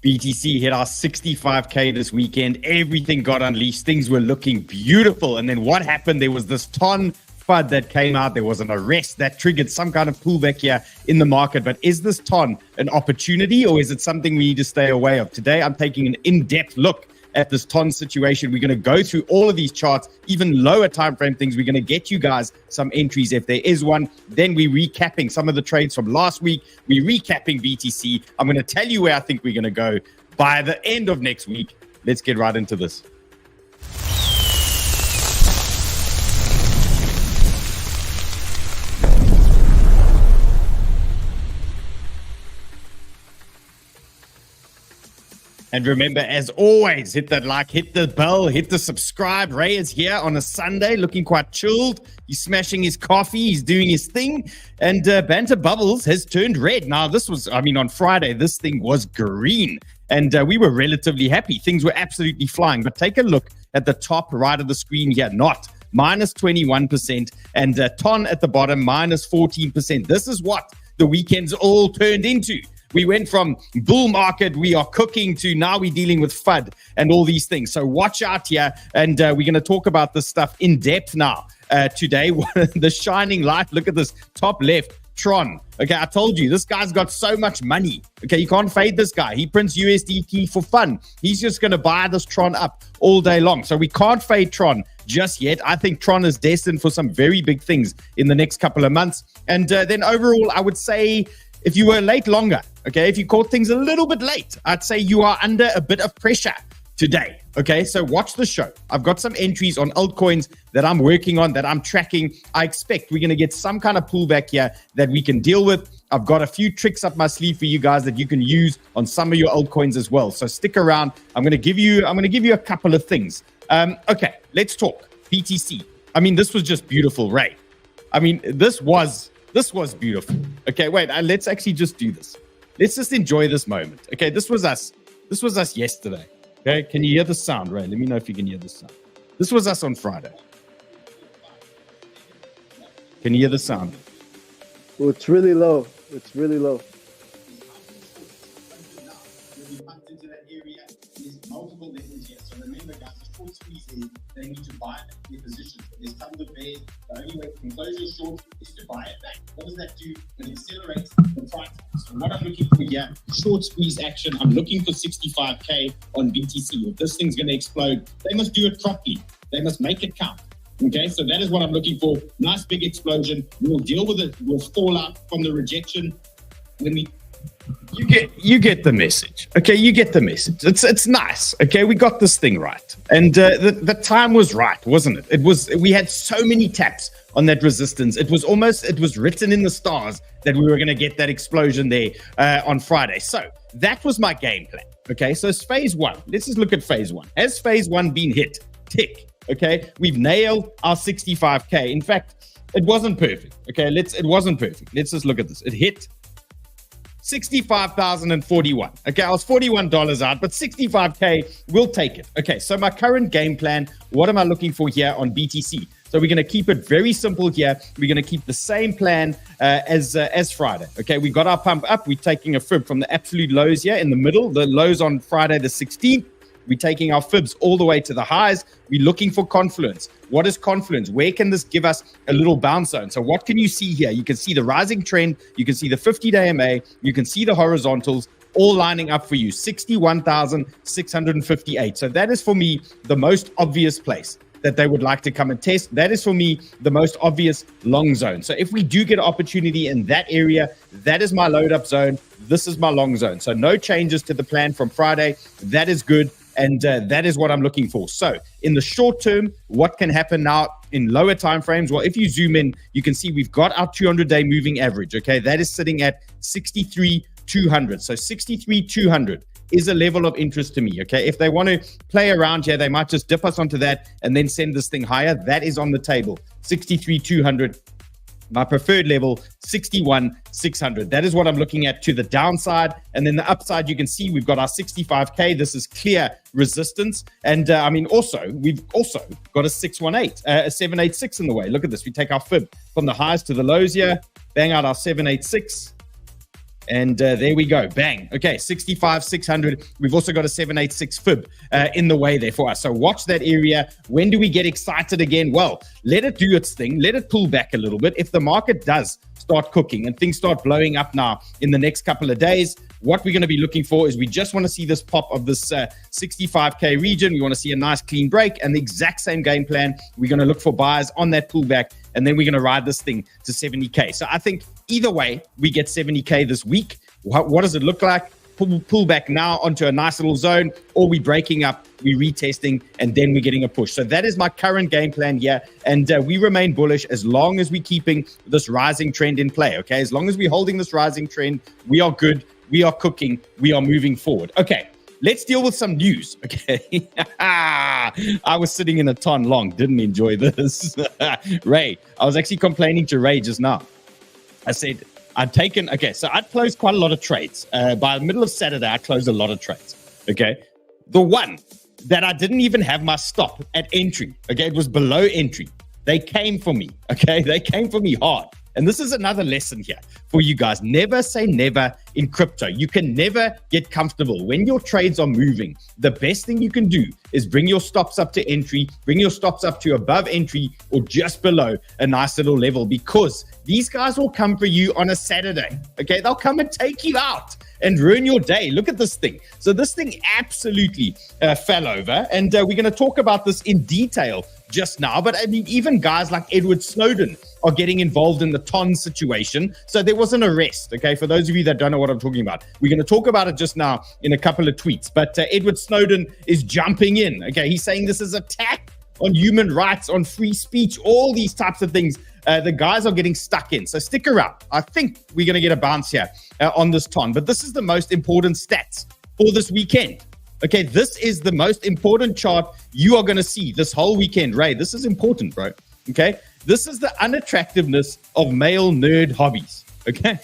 BTC hit our 65K this weekend. Everything got unleashed. Things were looking beautiful. And then what happened? There was this ton FUD that came out. There was an arrest that triggered some kind of pullback here in the market. But is this ton an opportunity, or is it something we need to stay away of? Today, I'm taking an in-depth look at this ton situation. We're going to go through all of these charts, even lower time frame things. We're going to get you guys some entries if there is one. Then we're recapping some of the trades from last week. We're recapping BTC. I'm going to tell you where I think we're going to go by the end of next week. Let's get right into this. And remember, as always, hit that like, hit the bell, hit the subscribe. Ray is here on a Sunday, looking quite chilled. He's smashing his coffee. He's doing his thing. And Banter Bubbles has turned red. Now, this was, on Friday, this thing was green. And we were relatively happy. Things were absolutely flying. But take a look at the top right of the screen here. Not minus 21%. And Ton at the bottom, minus 14%. This is what the weekend's all turned into. We went from bull market, we are cooking, to now we're dealing with FUD and all these things. So watch out here. And we're going to talk about this stuff in depth now. Today, the shining light. Look at this top left. Tron. Okay, I told you, this guy's got so much money. Okay, you can't fade this guy. He prints USDT for fun. He's just going to buy this Tron up all day long. So we can't fade Tron just yet. I think Tron is destined for some very big things in the next couple of months. And then overall, I would say, if you were late longer, okay, if you caught things a little bit late, I'd say you are under a bit of pressure today. Okay, so watch the show. I've got some entries on altcoins that I'm working on, that I'm tracking. I expect we're going to get some kind of pullback here that we can deal with. I've got a few tricks up my sleeve for you guys that you can use on some of your altcoins as well. So stick around. I'm going to give you a couple of things. Okay, let's talk BTC. This was just beautiful, Ray. This was beautiful. Okay, wait, let's actually just do this. Let's just enjoy this moment. Okay, this was us yesterday. Okay, can you hear the sound, Ray? Let me know if you can hear the sound. This was us on Friday. Can you hear the sound? Well, it's really low. It's really low. Multiple levels here. So remember, guys, the short squeeze is they need to buy their positions. There's tons of bears. The only way to close your short is to buy it back. What does that do? It accelerates the price. So what I'm looking for here, short squeeze action. I'm looking for 65K on BTC. If this thing's going to explode, they must do it properly. They must make it count. Okay, so that is what I'm looking for. Nice big explosion. We'll deal with it. We'll fall out from the rejection when we. You get the message. Okay, you get the message. It's nice. Okay, we got this thing right. And the time was right, wasn't it? We had so many taps on that resistance. It was written in the stars that we were going to get that explosion there on Friday. So that was my game plan. Okay, so it's phase one. Let's just look at phase one. Has phase one been hit? Tick. Okay, we've nailed our 65K. In fact, it wasn't perfect. Okay, it wasn't perfect. Let's just look at this. It hit 65,041. Okay, I was $41 out, but 65K, we'll take it. Okay, so my current game plan, what am I looking for here on BTC? So we're going to keep it very simple here. We're going to keep the same plan as Friday. Okay, we got our pump up. We're taking a fib from the absolute lows here in the middle, the lows on Friday the 16th. We're taking our fibs all the way to the highs. We're looking for confluence. What is confluence? Where can this give us a little bounce zone? So what can you see here? You can see the rising trend. You can see the 50-day MA. You can see the horizontals all lining up for you. 61,658. So that is for me the most obvious place that they would like to come and test. That is for me the most obvious long zone. So if we do get an opportunity in that area, that is my load up zone. This is my long zone. So no changes to the plan from Friday. That is good. And that is what I'm looking for. So in the short term, what can happen now in lower time frames? Well, if you zoom in, you can see we've got our 200-day moving average. Okay, that is sitting at 63,200. So 63,200 is a level of interest to me. Okay, if they want to play around here, they might just dip us onto that and then send this thing higher. That is on the table. 63,200. My preferred level, 61,600. That is what I'm looking at to the downside. And then the upside, you can see we've got our 65K. This is clear resistance. And we've also got a 618, a 786 in the way. Look at this. We take our fib from the highs to the lows here, bang out our 786. And there we go. Bang. Okay, 65,600. We've also got a 786 fib in the way there for us. So watch that area. When do we get excited again? Well, let it do its thing. Let it pull back a little bit. If the market does start cooking and things start blowing up now in the next couple of days, what we're going to be looking for is we just want to see this pop of this 65K region. We want to see a nice clean break, and the exact same game plan. We're going to look for buyers on that pullback, and then we're going to ride this thing to 70K. So I think either way, we get 70K this week. What does it look like? Pull back now onto a nice little zone, or we breaking up, we retesting, and then we're getting a push. So that is my current game plan here, and we remain bullish as long as we're keeping this rising trend in play, okay? As long as we're holding this rising trend, we are good, we are cooking, we are moving forward. Okay, let's deal with some news, okay? I was sitting in a ton long, didn't enjoy this. Ray, I was actually complaining to Ray just now. I said, so I'd closed quite a lot of trades. By the middle of Saturday, I closed a lot of trades, okay? The one that I didn't even have my stop at entry, okay? It was below entry. They came for me, okay? They came for me hard. And this is another lesson here for you guys. Never say never in crypto. You can never get comfortable. When your trades are moving, the best thing you can do is bring your stops up to entry, bring your stops up to above entry or just below a nice little level, because these guys will come for you on a Saturday, okay? They'll come and take you out and ruin your day. Look at this thing. So this thing absolutely fell over, and we're going to talk about this in detail just now. But I mean, even guys like Edward Snowden are getting involved in the TON situation. So there was an arrest, okay? For those of you that don't know what I'm talking about, we're going to talk about it just now in a couple of tweets. But Edward Snowden is jumping in, okay? He's saying this is attack on human rights, on free speech, all these types of things. The guys are getting stuck in. So stick around. I think we're going to get a bounce here on this TON. But this is the most important stats for this weekend. Okay, this is the most important chart you are going to see this whole weekend. Ray, this is important, bro. Okay, this is the unattractiveness of male nerd hobbies. Okay,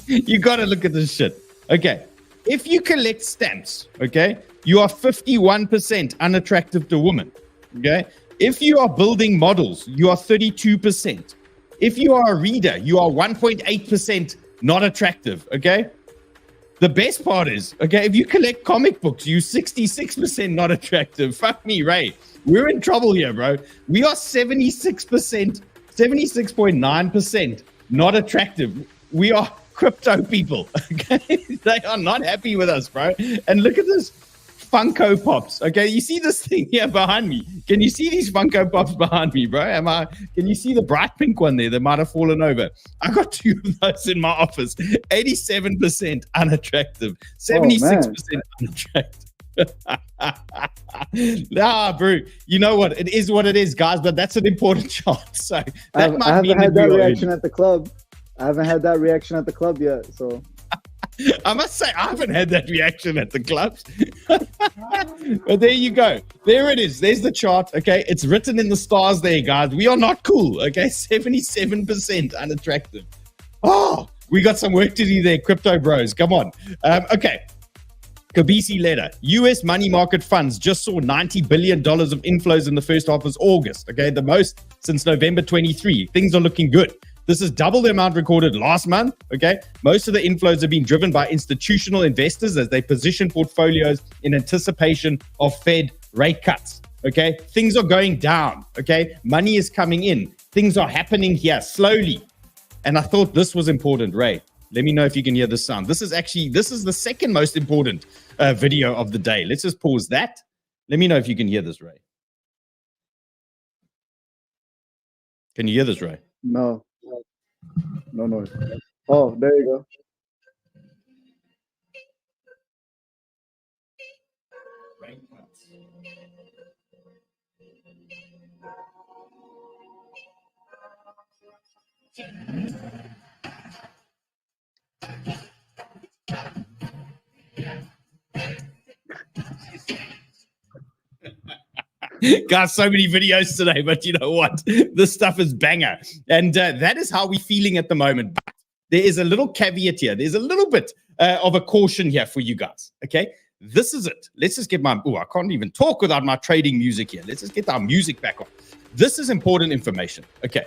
you got to look at this shit. Okay, if you collect stamps, okay, you are 51% unattractive to women. Okay, if you are building models, you are 32%. If you are a reader, you are 1.8% not attractive. Okay. The best part is, okay, if you collect comic books, you 66% not attractive. Fuck me, Ray. We're in trouble here, bro. We are 76%, 76.9% not attractive. We are crypto people, okay? They are not happy with us, bro. And look at this Funko Pops, okay? You see this thing here behind me? Can you see these Funko Pops behind me, bro? Can you see the bright pink one there that might have fallen over? I got 2 of those in my office. 87% unattractive, 76% unattractive. Nah, bro. You know what? It is what it is, guys, but that's an important chart. So I haven't had that reaction at the club. I haven't had that reaction at the club yet, so... I must say, I haven't had that reaction at the clubs. But there you go. There it is. There's the chart. Okay. It's written in the stars there, guys. We are not cool. Okay. 77% unattractive. Oh, we got some work to do there, crypto bros. Come on. Okay. Kabisi letter. US money market funds just saw $90 billion of inflows in the first half of August. Okay. The most since November 23. Things are looking good. This is double the amount recorded last month, okay? Most of the inflows have been driven by institutional investors as they position portfolios in anticipation of Fed rate cuts, okay? Things are going down, okay? Money is coming in. Things are happening here slowly. And I thought this was important, Ray. Let me know if you can hear this sound. This is the second most important video of the day. Let's just pause that. Let me know if you can hear this, Ray. Can you hear this, Ray? No. No noise. Oh, there you go. Got so many videos today, but you know what? This stuff is banger. And that is how we're feeling at the moment. But there is a little caveat here. There's a little bit of a caution here for you guys, okay? This is it. Let's just get my... Oh, I can't even talk without my trading music here. Let's just get our music back on. This is important information, okay?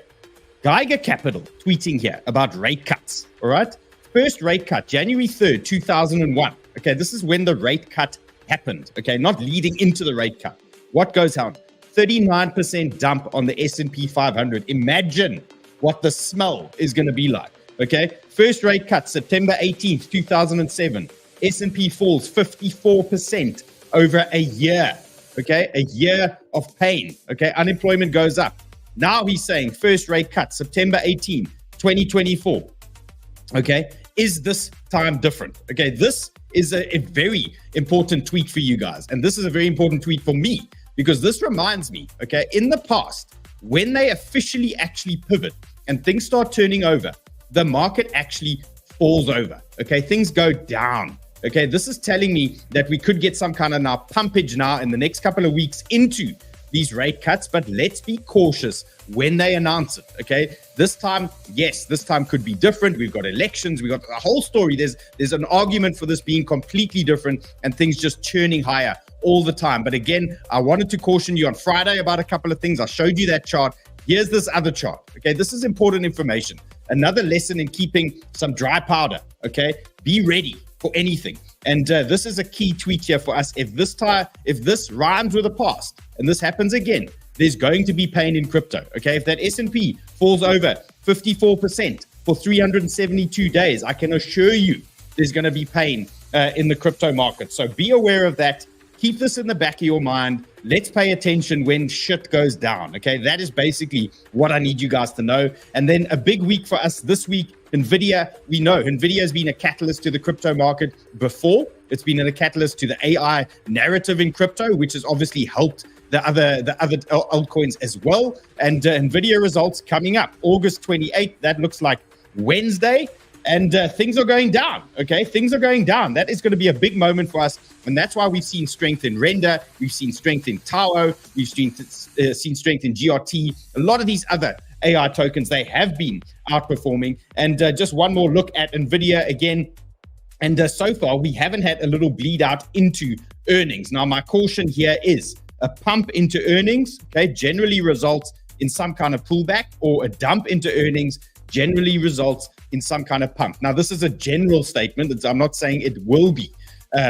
Geiger Capital tweeting here about rate cuts, all right? First rate cut, January 3rd, 2001. Okay, this is when the rate cut happened. Okay, not leading into the rate cut. What goes on? 39% dump on the S&P 500. Imagine what the smell is going to be like. Okay, first rate cut, September 18th, 2007. S&P falls 54% over a year. Okay, a year of pain. Okay, unemployment goes up. Now he's saying first rate cut, September 18, 2024. Okay, is this time different? Okay, this is a very important tweet for you guys. And this is a very important tweet for me because this reminds me, okay, in the past, when they officially actually pivot and things start turning over, the market actually falls over. Okay, things go down. Okay, this is telling me that we could get some kind of now pumpage now in the next couple of weeks into these rate cuts, but let's be cautious when they announce it. Okay, this time, yes, this time could be different. We've got elections, we've got a whole story. There's an argument for this being completely different and things just churning higher all the time. But again, I wanted to caution you on Friday about a couple of things. I showed you that chart. Here's this other chart. Okay, this is important information. Another lesson in keeping some dry powder. Okay, be ready for anything. And this is a key tweet here for us. If this rhymes with the past and this happens again, there's going to be pain in crypto. Okay, if that S&P falls over 54% for 372 days, I can assure you there's going to be pain in the crypto market. So be aware of that. Keep this in the back of your mind. Let's pay attention when shit goes down. Okay, that is basically what I need you guys to know. And then a big week for us this week. NVIDIA, we know NVIDIA has been a catalyst to the crypto market before. It's been a catalyst to the AI narrative in crypto, which has obviously helped the other altcoins as well. And NVIDIA results coming up August 28th. That looks like Wednesday. And things are going down. Okay, things are going down. That is going to be a big moment for us. And that's why we've seen strength in Render. We've seen strength in Tao. We've seen strength in GRT. A lot of these other AI tokens, they have been outperforming. And just one more look at NVIDIA again. And so far, we haven't had a little bleed out into earnings. Now, my caution here is a pump into earnings, okay, generally results in some kind of pullback, or a dump into earnings generally results in some kind of pump. Now, this is a general statement. I'm not saying it will be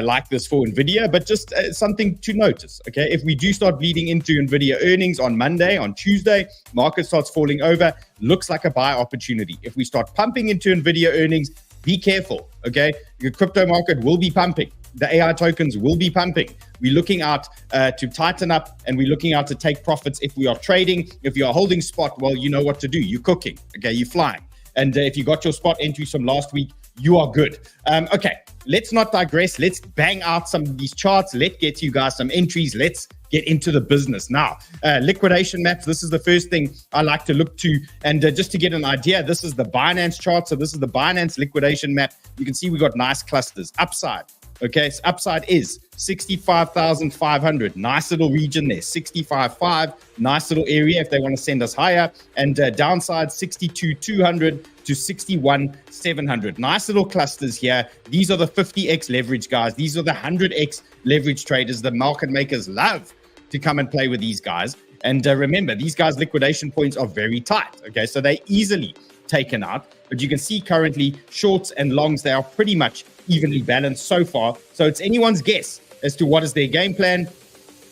like this for NVIDIA, but just something to notice, okay? If we do start bleeding into NVIDIA earnings on Monday, on Tuesday, market starts falling over, looks like a buy opportunity. If we start pumping into NVIDIA earnings, be careful, okay? The crypto market will be pumping. The AI tokens will be pumping. We're looking out to tighten up, and we're looking out to take profits if we are trading. If you are holding spot, well, you know what to do. You're cooking, okay? You're flying. And if you got your spot entries from last week, you are good. Okay, let's not digress. Let's bang out some of these charts. Let's get you guys some entries. Let's get into the business now. Liquidation maps. This is the first thing I like to look to. And just to get an idea, this is the Binance chart. So this is the Binance liquidation map. You can see we got nice clusters. Upside. Okay, so upside is 65,500. Nice little region there. 65.5. Nice little area if they want to send us higher. And downside 62,200 to 61,700. Nice little clusters here. These are the 50x leverage guys. These are the 100x leverage traders. The market makers love to come and play with these guys. And remember, these guys' liquidation points are very tight. Okay, so they easily taken out. But you can see currently shorts and longs, they are pretty much evenly balanced so far. So it's anyone's guess as to what is their game plan.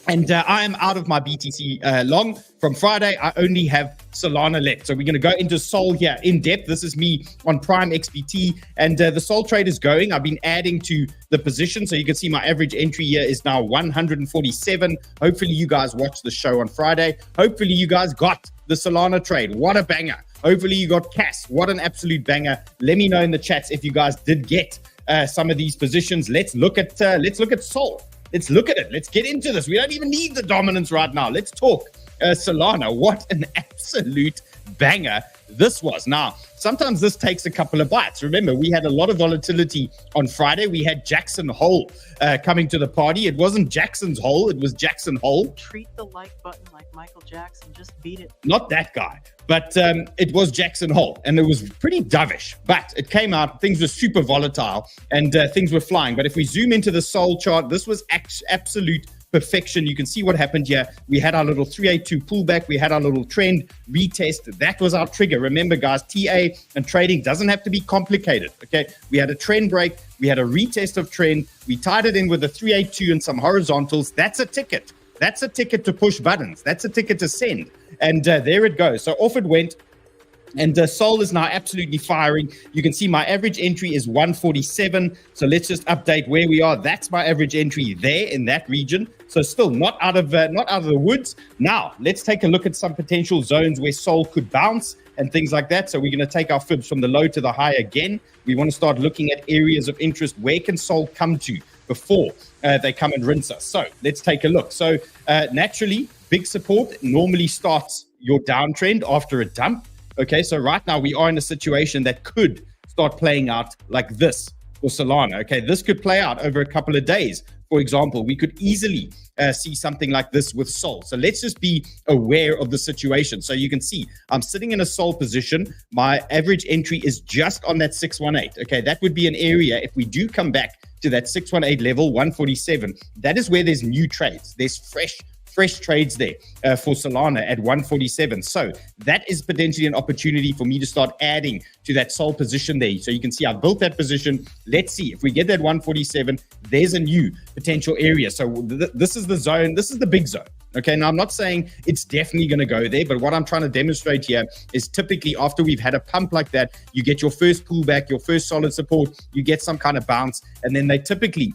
And I am out of my BTC long from Friday. I only have Solana left. So we're going to go into Sol here in depth. This is me on Prime XBT, and the Sol trade is going. I've been adding to the position. So you can see my average entry here is now 147. Hopefully you guys watched the show on Friday. Hopefully you guys got the Solana trade. What a banger. Hopefully you got CAS. What an absolute banger. Let me know in the chats if you guys did get some of these positions. Let's look at Sol. Let's look at it. Let's get into this. We don't even need the dominance right now. Let's talk Solana. What an absolute banger this was. Now, sometimes this takes a couple of bites. Remember, we had a lot of volatility on Friday. We had Jackson Hole coming to the party. It wasn't Jackson's Hole. It was Jackson Hole. Treat the like button like Michael Jackson. Just beat it. Not that guy. But it was Jackson Hole, and it was pretty dovish. But it came out, things were super volatile, and things were flying. But if we zoom into the Sol chart, this was absolute perfection. You can see what happened here. We had our little 382 pullback. We had our little trend retest. That was our trigger. Remember, guys, TA and trading doesn't have to be complicated. Okay, we had a trend break. We had a retest of trend. We tied it in with a 382 and some horizontals. That's a ticket. That's a ticket to push buttons. That's a ticket to send. And there it goes. So off it went. And Sol is now absolutely firing. You can see my average entry is 147. So let's just update where we are. That's my average entry there in that region. So still not out of the woods. Now let's take a look at some potential zones where Sol could bounce and things like that. So we're going to take our fibs from the low to the high again. We want to start looking at areas of interest. Where can Sol come to before they come and rinse us? So let's take a look. So naturally, big support normally starts your downtrend after a dump. Okay, so right now we are in a situation that could start playing out like this for Solana. Okay, this could play out over a couple of days. For example, we could easily see something like this with Sol. So let's just be aware of the situation. So you can see I'm sitting in a Sol position. My average entry is just on that 618. Okay, that would be an area if we do come back to that 618 level, 147. That is where there's new trades. There's fresh trades there for Solana at 147. So that is potentially an opportunity for me to start adding to that Sol position there. So you can see I've built that position. Let's see if we get that 147, there's a new potential area. So this is the zone. This is the big zone. Okay, now I'm not saying it's definitely going to go there, but what I'm trying to demonstrate here is typically after we've had a pump like that, you get your first pullback, your first solid support, you get some kind of bounce, and then they typically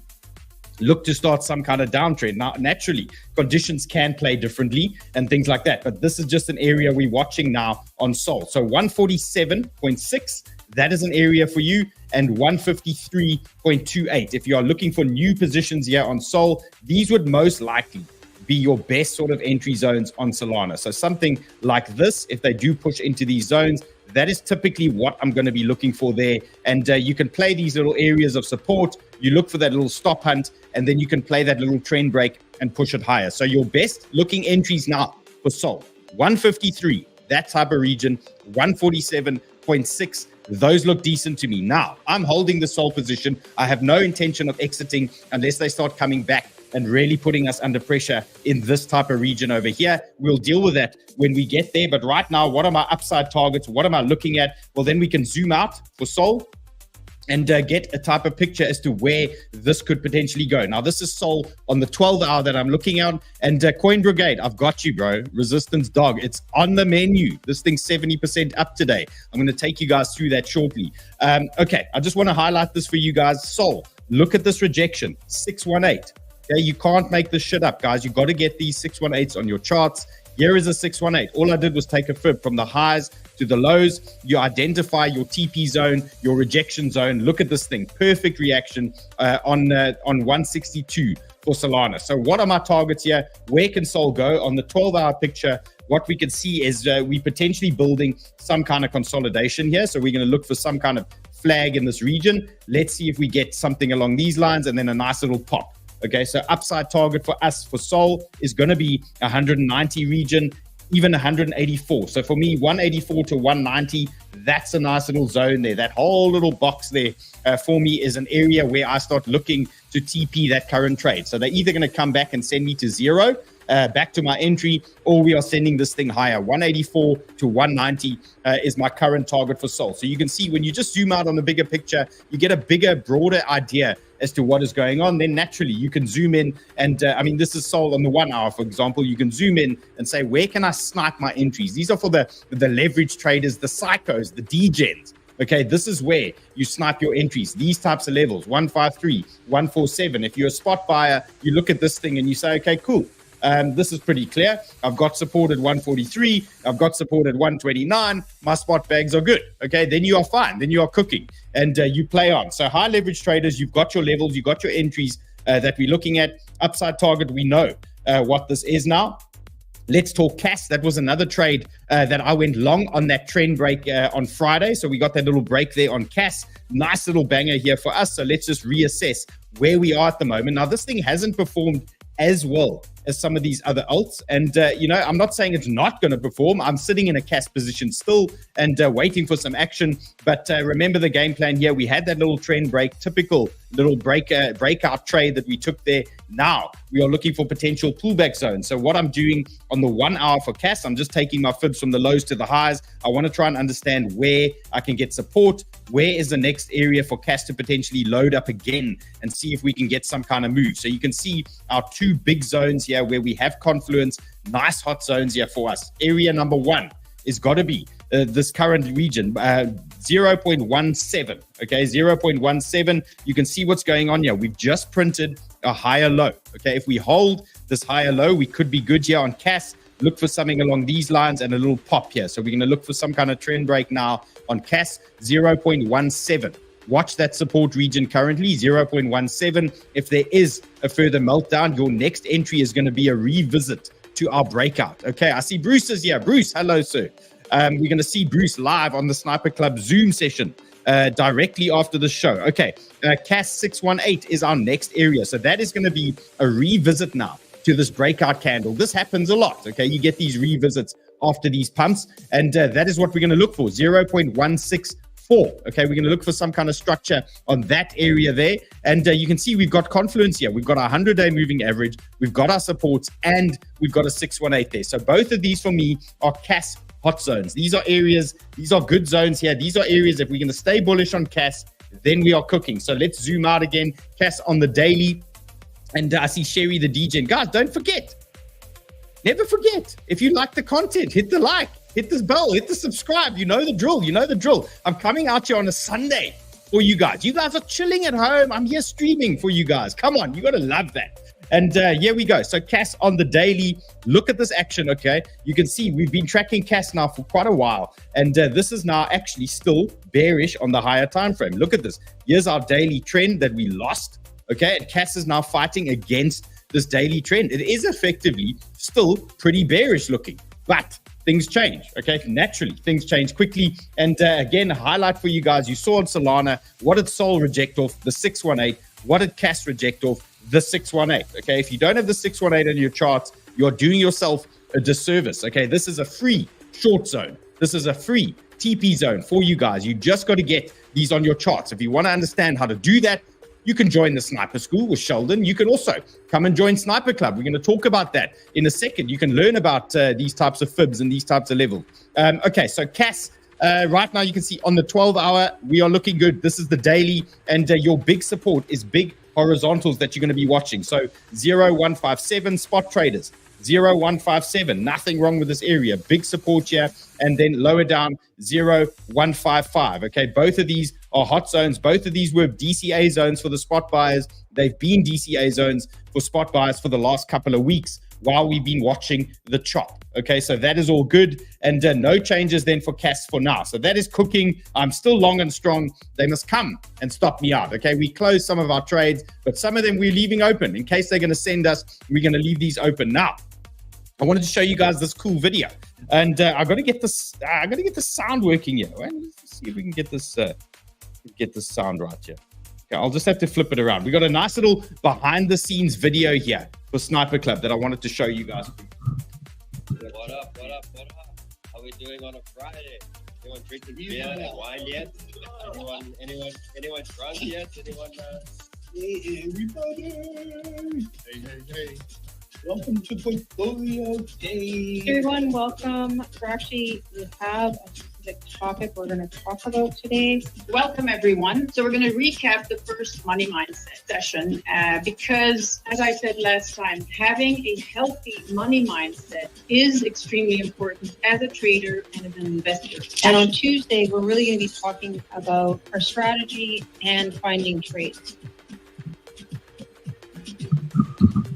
look to start some kind of downtrend. Now, naturally, conditions can play differently and things like that, but this is just an area we're watching now on Sol. So 147.6, that is an area for you, and 153.28. If you are looking for new positions here on Sol, these would most likely be your best sort of entry zones on Solana. So something like this, if they do push into these zones, that is typically what I'm going to be looking for there. And you can play these little areas of support. You look for that little stop hunt, and then you can play that little trend break and push it higher. So your best looking entries now for Sol, 153, that type of region, 147.6. Those look decent to me. Now, I'm holding the Sol position. I have no intention of exiting unless they start coming back and really putting us under pressure in this type of region over here. We'll deal with that when we get there. But right now, what are my upside targets? What am I looking at? Well, then we can zoom out for Sol and get a type of picture as to where this could potentially go. Now, this is Sol on the 12-hour that I'm looking at. And Coin Brigade, I've got you, bro. Resistance dog, it's on the menu. This thing's 70% up today. I'm going to take you guys through that shortly. Okay, I just want to highlight this for you guys. Sol, look at this rejection, 618. Okay, you can't make this shit up, guys. You got to get these 618s on your charts. Here is a 618. All I did was take a fib from the highs to the lows. You identify your TP zone, your rejection zone. Look at this thing. Perfect reaction on 162 for Solana. So what are my targets here? Where can Sol go? On the 12-hour picture, what we can see is we potentially building some kind of consolidation here. So we're going to look for some kind of flag in this region. Let's see if we get something along these lines and then a nice little pop. Okay, so upside target for us for Sol is going to be 190 region, even 184. So for me, 184 to 190, that's a nice little zone there. That whole little box there for me is an area where I start looking to TP that current trade. So they're either going to come back and send me to zero, back to my entry, or we are sending this thing higher. 184 to 190 is my current target for Sol. So you can see when you just zoom out on the bigger picture, you get a bigger, broader idea as to what is going on. Then naturally you can zoom in and I mean, this is Sol on the 1 hour, for example. You can zoom in and say, where can I snipe my entries? These are for the leverage traders, the psychos, the degens. Okay, this is where you snipe your entries, these types of levels, 153, 147. If you're a spot buyer, you look at this thing and you say, okay, cool. This is pretty clear. I've got support at 143. I've got support at 129. My spot bags are good. Okay, then you are fine. Then you are cooking and you play on. So high leverage traders, you've got your levels, you've got your entries that we're looking at. Upside target, we know what this is now. Let's talk CAS. That was another trade that I went long on that trend break on Friday. So we got that little break there on CAS. Nice little banger here for us. So let's just reassess where we are at the moment. Now, this thing hasn't performed as well as some of these other alts. And, I'm not saying it's not going to perform. I'm sitting in a cash position still and waiting for some action. But remember the game plan here. We had that little trend break, typical little breakout trade that we took there. Now we are looking for potential pullback zones. So what I'm doing on the 1 hour for CAS, I'm just taking my fibs from the lows to the highs. I want to try and understand where I can get support. Where is the next area for CAS to potentially load up again and see if we can get some kind of move. So you can see our 2 big zones here where we have confluence, nice hot zones here for us. Area number 1 is got to be this current region, 0.17. Okay, 0.17. You can see what's going on here. We've just printed a higher low. Okay, if we hold this higher low, we could be good here on CAS. Look for something along these lines and a little pop here. So we're going to look for some kind of trend break now on CAS, 0.17. Watch that support region currently, 0.17. If there is a further meltdown, your next entry is going to be a revisit to our breakout. Okay, I see Bruce is here. Bruce, hello, sir. We're going to see Bruce live on the Sniper Club Zoom session directly after the show. Okay, CAS 618 is our next area. So that is going to be a revisit now to this breakout candle. This happens a lot. Okay, you get these revisits after these pumps, and that is what we're going to look for, 0.164. Okay, we're going to look for some kind of structure on that area there. And you can see we've got confluence here. We've got our 100-day moving average. We've got our supports, and we've got a 618 there. So both of these for me are CAS hot zones. These are areas, these are good zones here. These are areas, if we're going to stay bullish on CAS, then we are cooking. So let's zoom out again. CAS on the daily. And I see Sherry the DJ. And guys, don't forget. Never forget. If you like the content, hit the like, hit this bell, hit the subscribe. You know the drill. You know the drill. I'm coming out here on a Sunday for you guys. You guys are chilling at home. I'm here streaming for you guys. Come on. You got to love that. And here we go. So CAS on the daily. Look at this action, okay? You can see we've been tracking CAS now for quite a while. And this is now actually still bearish on the higher time frame. Look at this. Here's our daily trend that we lost, okay? And CAS is now fighting against this daily trend. It is effectively still pretty bearish looking, but things change, okay? Naturally, things change quickly. And again, a highlight for you guys. You saw on Solana, what did Sol reject off? The 618. What did CAS reject off? The 618. Okay, if you don't have the 618 in your charts, you're doing yourself a disservice. Okay, this is a free short zone. This is a free TP zone for you guys. You just got to get these on your charts. If you want to understand how to do that, you can join the Sniper School with Sheldon. You can also come and join Sniper Club. We're going to talk about that in a second. You can learn about these types of fibs and these types of levels. Okay, so CAS, right now you can see on the 12-hour, we are looking good. This is the daily, and your big support is big horizontals that you're going to be watching. So 0157 spot traders, 0157, nothing wrong with this area. Big support here. And then lower down 0155. Okay, both of these are hot zones. Both of these were DCA zones for the spot buyers. They've been DCA zones for spot buyers for the last couple of weeks while we've been watching the chop. Okay, so that is all good. And no changes then for CAS for now. So that is cooking. I'm still long and strong. They must come and stop me out. Okay, we closed some of our trades, but some of them we're leaving open. In case they're going to send us, we're going to leave these open. Now, I wanted to show you guys this cool video. And I got to get this. I got to get the sound working here. Right? Let's see if we can get this sound right here. Okay, I'll just have to flip it around. We got a nice little behind-the-scenes video here for Sniper Club that I wanted to show you guys. What up? How we doing on a Friday? Anyone drinking beer and wine yet? Anyone drunk yet? Anyone? Hey, everybody! Hey. Welcome to Portfolio Day. Everyone, welcome. We have a specific topic we're going to talk about today. Welcome, everyone. So we're going to recap the first money mindset session because, as I said last time, having a healthy money mindset is extremely important as a trader and as an investor. And on Tuesday, we're really going to be talking about our strategy and finding trades.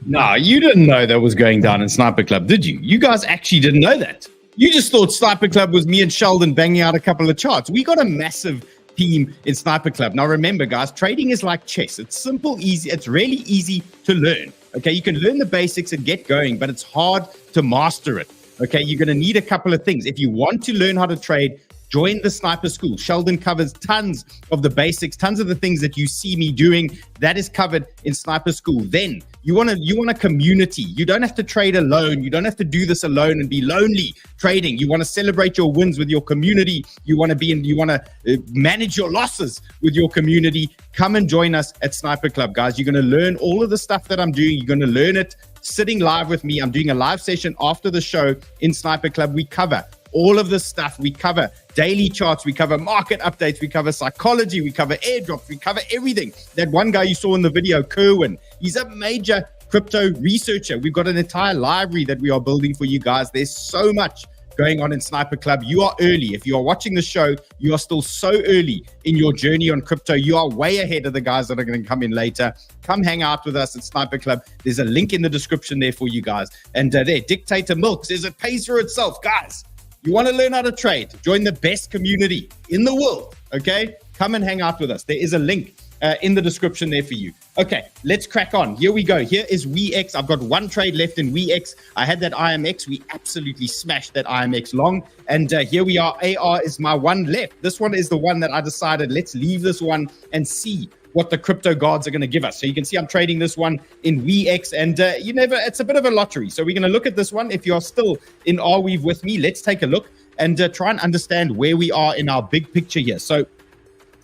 No, you didn't know that was going down in Sniper Club, did you? You guys actually didn't know that. You just thought Sniper Club was me and Sheldon banging out a couple of charts. We got a massive team in Sniper Club. Now, remember, guys, trading is like chess. It's simple, easy. It's really easy to learn. Okay, you can learn the basics and get going, but it's hard to master it. Okay, you're going to need a couple of things. If you want to learn how to trade, Join the Sniper School. Sheldon covers tons of the basics, tons of the things that you see me doing. That is covered in Sniper School. Then you want a community. You don't have to trade alone. You don't have to do this alone and be lonely trading. You want to celebrate your wins with your community. You want to manage your losses with your community. Come and join us at Sniper Club, guys. You're going to learn all of the stuff that I'm doing. You're going to learn it sitting live with me. I'm doing a live session after the show in Sniper Club. We cover all of this stuff. We cover daily charts, we cover market updates, we cover psychology, we cover airdrops, we cover everything. That one guy you saw in the video, Kerwin, he's a major crypto researcher. We've got an entire library that we are building for you guys. There's so much going on in Sniper Club. You are early. If you are watching the show, you are still so early in your journey on crypto. You are way ahead of the guys that are going to come in later. Come hang out with us at Sniper Club. There's a link in the description there for you guys. And there, 𝗏𝗏𝗏𝗏 says it pays for itself. Guys, you want to learn how to trade? Join the best community in the world, okay? Come and hang out with us. There is a link in the description there for you. Okay, let's crack on. Here we go. Here is 𝗬𝗢𝗥. I've got one trade left in 𝗬𝗢𝗥. I had that IMX. We absolutely smashed that IMX long. And here we are. AR is my one left. This one is the one that I decided, let's leave this one and see what the crypto gods are going to give us. So you can see I'm trading this one in 𝗬𝗢𝗥, and it's a bit of a lottery. So we're going to look at this one. If you're still in 𝗬𝗢𝗡 with me, let's take a look and try and understand where we are in our big picture here. So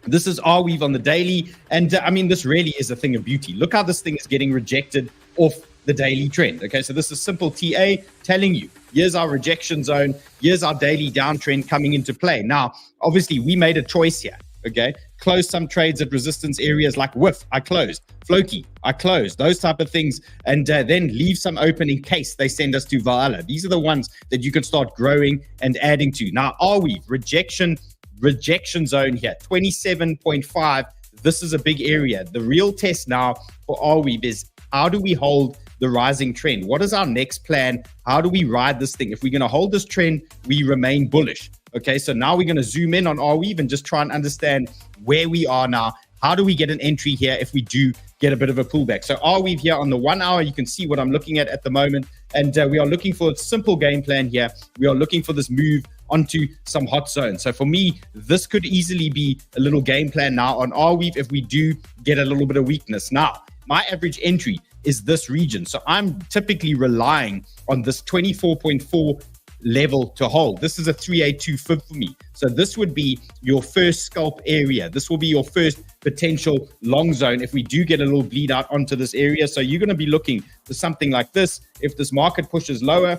this is 𝗬𝗢𝗡 on the daily. And I mean, this really is a thing of beauty. Look how this thing is getting rejected off the daily trend. Okay, so this is simple TA telling you, here's our rejection zone. Here's our daily downtrend coming into play. Now, obviously, we made a choice here. Okay, close some trades at resistance areas like WIF, I closed. Floki, I closed. Those type of things. And then leave some open in case they send us to Valhalla. These are the ones that you can start growing and adding to. Now, 𝗬𝗢𝗡, rejection zone here, 27.5. This is a big area. The real test now for 𝗬𝗢𝗡 is, how do we hold the rising trend? What is our next plan? How do we ride this thing? If we're going to hold this trend, we remain bullish. Okay, so now we're going to zoom in on 𝗬𝗢𝗡 and just try and understand where we are now. How do we get an entry here if we do get a bit of a pullback? So 𝗬𝗢𝗡 here on the 1 hour, you can see what I'm looking at the moment. And we are looking for a simple game plan here. We are looking for this move onto some hot zones. So for me, this could easily be a little game plan now on 𝗬𝗢𝗡 if we do get a little bit of weakness. Now, my average entry is this region. So I'm typically relying on this 24.4 level to hold. This is a 382 fib for me. So this would be your first scalp area. This will be your first potential long zone if we do get a little bleed out onto this area. So you're going to be looking for something like this. If this market pushes lower,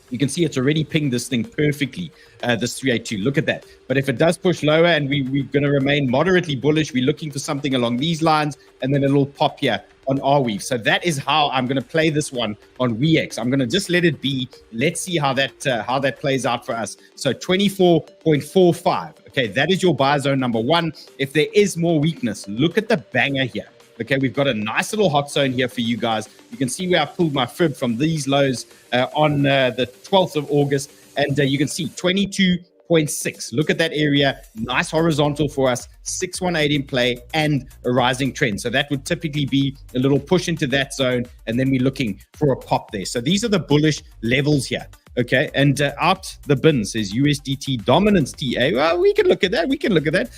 you can see it's already pinged this thing perfectly, this 382. Look at that. But if it does push lower and we're going to remain moderately bullish, we're looking for something along these lines, and then it'll pop here on 𝗬𝗢𝗡. So that is how I'm going to play this one on 𝗬𝗢𝗥. I'm going to just let it be. Let's see how that plays out for us. So 24.45. Okay, that is your buy zone number one. If there is more weakness, look at the banger here. Okay, we've got a nice little hot zone here for you guys. You can see where I pulled my fib from these lows on the 12th of August. And you can see 22.6. Look at that area. Nice horizontal for us. 618 in play and a rising trend. So that would typically be a little push into that zone. And then we're looking for a pop there. So these are the bullish levels here. Okay, and out the bin says USDT dominance TA. Well, we can look at that. We can look at that.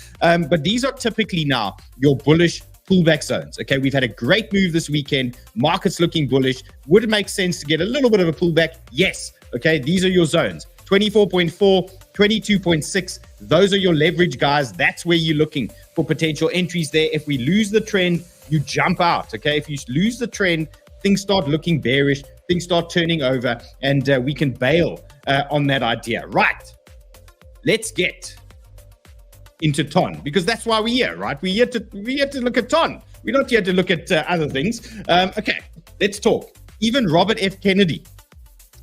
But these are typically now your bullish pullback zones. Okay, we've had a great move this weekend. Market's looking bullish. Would it make sense to get a little bit of a pullback? Yes. Okay, these are your zones. 24.4, 22.6. Those are your leverage, guys. That's where you're looking for potential entries there. If we lose the trend, you jump out. Okay, if you lose the trend, things start looking bearish. Things start turning over, and we can bail on that idea. Right. Let's get into TON, because that's why we're here, right? We're here to look at TON. We're not here to look at other things. Okay, let's talk. Even Robert F. Kennedy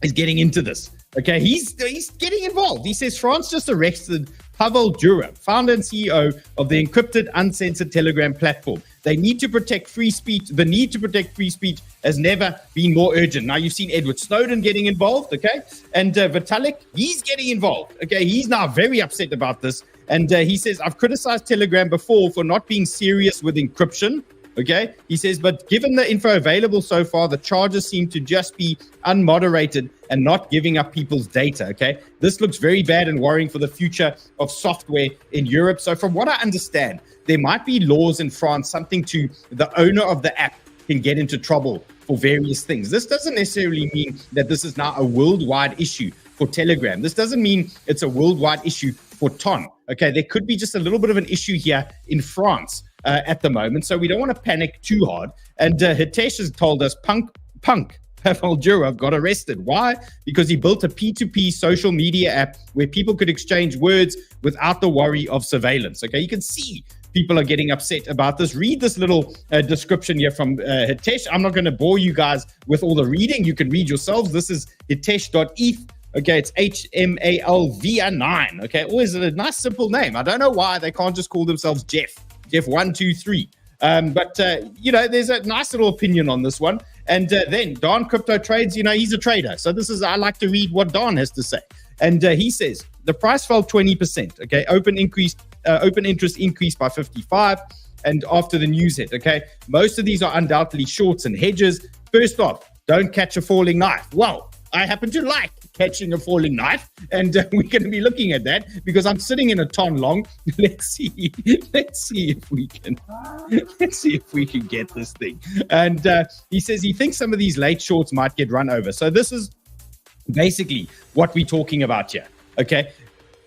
is getting into this. Okay, he's getting involved. He says France just arrested 𝗏𝗏𝗏𝗏, founder and CEO of the encrypted, uncensored Telegram platform. They need to protect free speech. The need to protect free speech has never been more urgent. Now, you've seen Edward Snowden getting involved, okay? And Vitalik, he's getting involved, okay? He's now very upset about this. And he says, I've criticized Telegram before for not being serious with encryption. Okay, he says, but given the info available so far, the charges seem to just be unmoderated and not giving up people's data. Okay, this looks very bad and worrying for the future of software in Europe. So from what I understand, there might be laws in France, something to the owner of the app can get into trouble for various things. This doesn't necessarily mean that this is now a worldwide issue for Telegram. This doesn't mean it's a worldwide issue for Ton. Okay, there could be just a little bit of an issue here in France at the moment, so we don't want to panic too hard. And Hitesh has told us 𝗛𝗢𝗣𝗘𝗥 got arrested. Why? Because he built a P2P social media app where people could exchange words without the worry of surveillance. Okay, you can see people are getting upset about this. Read this little description here from Hitesh. I'm not going to bore you guys with all the reading. You can read yourselves. This is hitesh.eth. Okay, it's 𝗏𝗢𝗡𝗍𝗍𝗓9. Okay, always a nice simple name. I don't know why they can't just call themselves Jeff 123. But there's a nice little opinion on this one. And then Don Crypto Trades, he's a trader. So I like to read what Don has to say. And he says the price fell 20%. Okay, open interest increased by 55. And after the news hit, okay, most of these are undoubtedly shorts and hedges. First off, don't catch a falling knife. Well, I happen to like catching a falling knife, and we're going to be looking at that because I'm sitting in a ton long. Let's see if we can get this thing. And he says he thinks some of these late shorts might get run over. So this is basically what we're talking about here. Okay,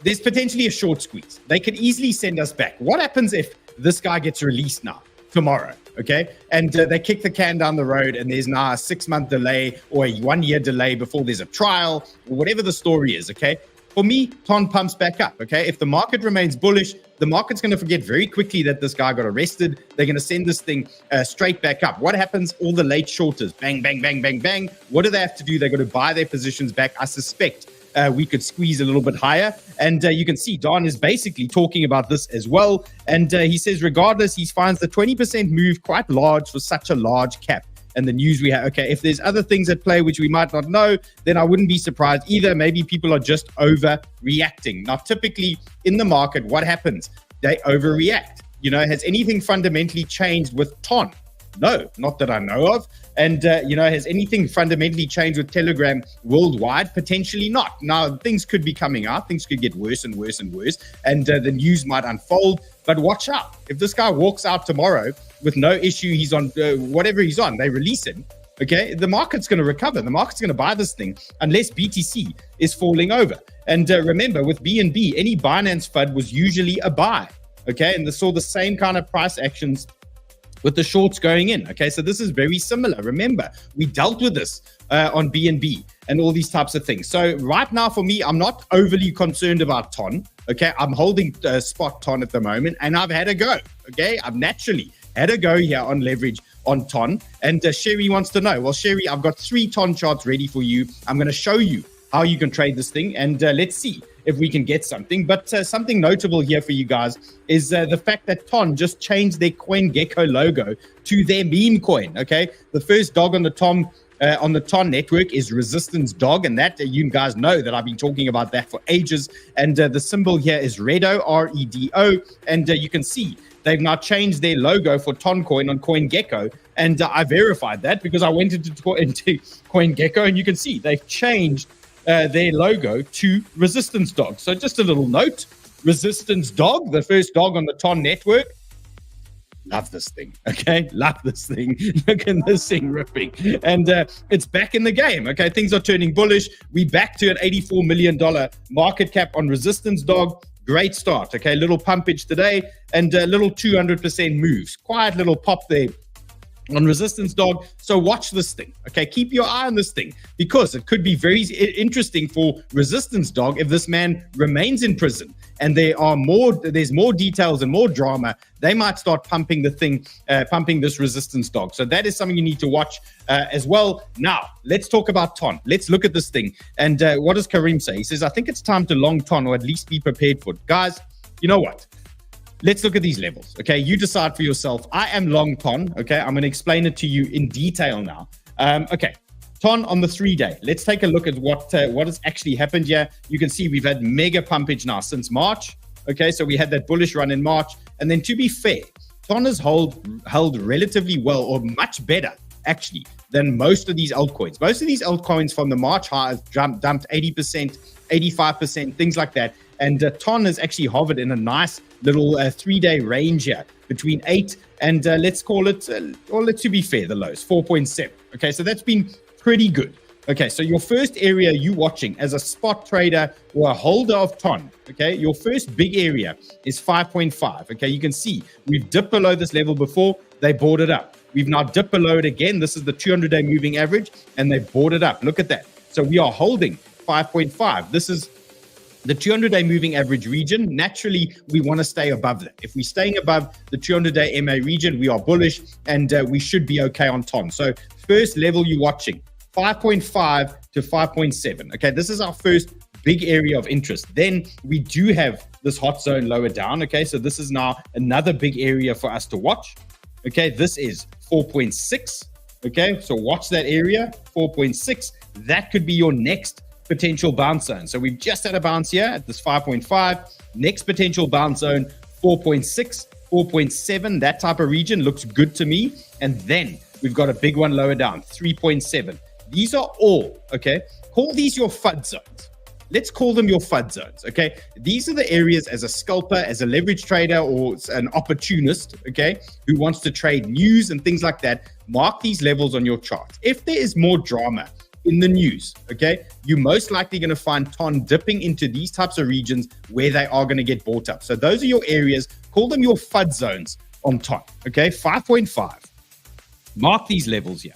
there's potentially a short squeeze. They could easily send us back. What happens if this guy gets released now tomorrow? Okay, and they kick the can down the road, and there's now a 6-month delay or a 1-year delay before there's a trial or whatever the story is. Okay, for me, Ton pumps back up. Okay, if the market remains bullish, the market's going to forget very quickly that this guy got arrested. They're going to send this thing straight back up. What happens? All the late shorters, bang, bang, bang, bang, bang. What do they have to do? They're going to buy their positions back. I suspect we could squeeze a little bit higher. And you can see Don is basically talking about this as well. And he says, regardless, he finds the 20% move quite large for such a large cap. And the news we have, okay, if there's other things at play which we might not know, then I wouldn't be surprised either. Maybe people are just overreacting. Now, typically in the market, what happens? They overreact. Has anything fundamentally changed with Ton? No, not that I know of. And, has anything fundamentally changed with Telegram worldwide? Potentially not. Now, things could be coming out. Things could get worse and worse and worse. And the news might unfold. But watch out. If this guy walks out tomorrow with no issue, he's on whatever he's on, they release him. Okay, the market's going to recover. The market's going to buy this thing unless BTC is falling over. And remember, with BNB, any Binance FUD was usually a buy. Okay, and they saw the same kind of price actions with the shorts going in. Okay, so this is very similar. Remember, we dealt with this on BNB and all these types of things. So right now, for me, I'm not overly concerned about Ton. Okay, I'm holding spot Ton at the moment, and I've had a go. Okay, I've naturally had a go here on leverage on Ton. And Sherry wants to know, well, Sherry, I've got 3 Ton charts ready for you. I'm going to show you how you can trade this thing, and let's see if we can get something. But something notable here for you guys is the fact that Ton just changed their CoinGecko logo to their meme coin. Okay, the first dog on the Ton network is Resistance Dog, and that you guys know that I've been talking about that for ages. And the symbol here is Redo, REDO, and you can see they've now changed their logo for Ton Coin on CoinGecko, and I verified that because I went into CoinGecko, and you can see they've changed their logo to Resistance Dog. So just a little note, Resistance Dog, the first dog on the Ton network. Love this thing, okay? Love this thing. Look at this thing ripping. And it's back in the game, okay? Things are turning bullish. We back to an $84 million market cap on Resistance Dog. Great start, okay? Little pumpage today and a little 200% moves. Quiet little pop there on Resistance Dog. So watch this thing, okay? Keep your eye on this thing because it could be very interesting for Resistance Dog if this man remains in prison and there's more details and more drama. They might start pumping the thing, pumping this Resistance Dog. So that is something you need to watch as well. Now, let's talk about Ton. Let's look at this thing. And what does Karim say? He says, I think it's time to long Ton or at least be prepared for it. Guys, you know what? Let's look at these levels, okay? You decide for yourself. I am long Ton, okay? I'm going to explain it to you in detail now. Okay, Ton on the 3-day. Let's take a look at what has actually happened here. You can see we've had mega pumpage now since March, okay? So we had that bullish run in March. And then to be fair, TON has held relatively well, or much better actually than most of these altcoins. Most of these altcoins from the March high have dumped 80%, 85%, things like that. And TON has actually hovered in a nice little 3-day range here between 8 and let's call it, to be fair, the lows, 4.7. Okay, so that's been pretty good. Okay, so your first area you watching as a spot trader or a holder of TON, okay, your first big area is 5.5. Okay, you can see we've dipped below this level before, they bought it up. We've now dipped below it again. This is the 200-day moving average, and they've bought it up. Look at that. So we are holding 5.5. This is the 200-day moving average region. Naturally, we want to stay above that. If we're staying above the 200-day MA region, we are bullish, and we should be okay on TON. So first level you're watching, 5.5 to 5.7. Okay, this is our first big area of interest. Then we do have this hot zone lower down. Okay, so this is now another big area for us to watch. Okay, this is 4.6. Okay, so watch that area, 4.6. That could be your next potential bounce zone. So we've just had a bounce here at this 5.5. Next potential bounce zone, 4.6, 4.7. That type of region looks good to me. And then we've got a big one lower down, 3.7. These are all, okay, call these your FUD zones. Let's call them your FUD zones, okay? These are the areas as a scalper, as a leverage trader, or an opportunist, okay, who wants to trade news and things like that. Mark these levels on your chart. If there is more drama in the news, okay, you're most likely going to find TON dipping into these types of regions where they are going to get bought up. So those are your areas. Call them your FUD zones on TON, okay? 5.5. Mark these levels here.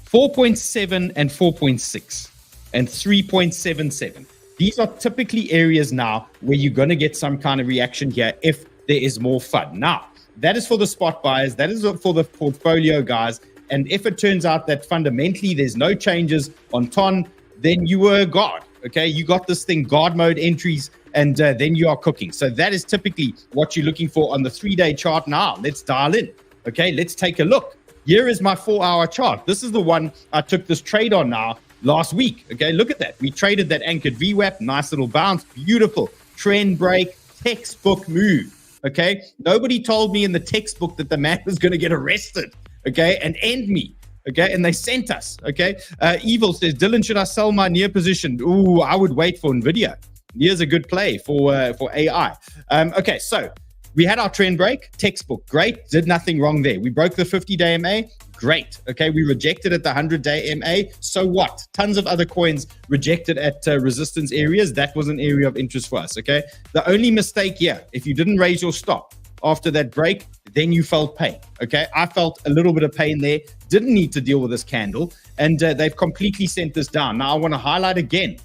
4.7 and 4.6 and 3.77. These are typically areas now where you're going to get some kind of reaction here if there is more FUD. Now, that is for the spot buyers. That is for the portfolio guys. And if it turns out that fundamentally there's no changes on TON, then you were God. Okay, you got this thing, God mode entries, and then you are cooking. So that is typically what you're looking for on the 3-day chart. Now, let's dial in. Okay, let's take a look. Here is my 4-hour chart. This is the one I took this trade on now last week. Okay, look at that. We traded that anchored VWAP, nice little bounce, beautiful trend break, textbook move. Okay, nobody told me in the textbook that the man was going to get arrested, okay, and end me. Okay, and they sent us. Okay, Evil says, Dylan, should I sell my near position? Ooh, I would wait for Nvidia. Here's a good play for AI. Okay, so we had our trend break, textbook, great, did nothing wrong there. We broke the 50-day MA, great. Okay, we rejected at the 100-day MA, so what? Tons of other coins rejected at resistance areas. That was an area of interest for us. Okay, the only mistake here, if you didn't raise your stop after that break, then you felt pain. Okay, I felt a little bit of pain there, didn't need to deal with this candle, and they've completely sent this down. Now I want to highlight again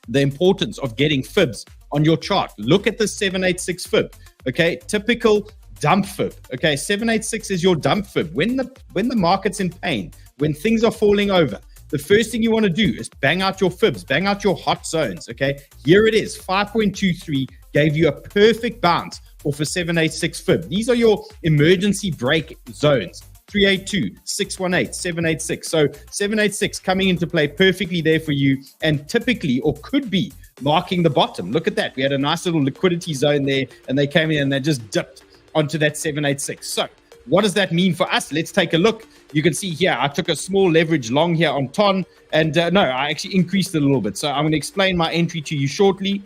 the importance of getting fibs on your chart. Look at the 786 fib. Okay, typical dump fib. Okay, 786 is your dump fib. When the market's in pain, when things are falling over, the first thing you want to do is bang out your fibs, bang out your hot zones. Okay, here it is, 5.23 gave you a perfect bounce off a 786 fib. These are your emergency break zones. 382, 618, 786. So 786 coming into play perfectly there for you, and typically, or could be, marking the bottom. Look at that. We had a nice little liquidity zone there, and they came in and they just dipped onto that 786. So what does that mean for us? Let's take a look. You can see here, I took a small leverage long here on TON, and no, I actually increased it a little bit. So I'm going to explain my entry to you shortly.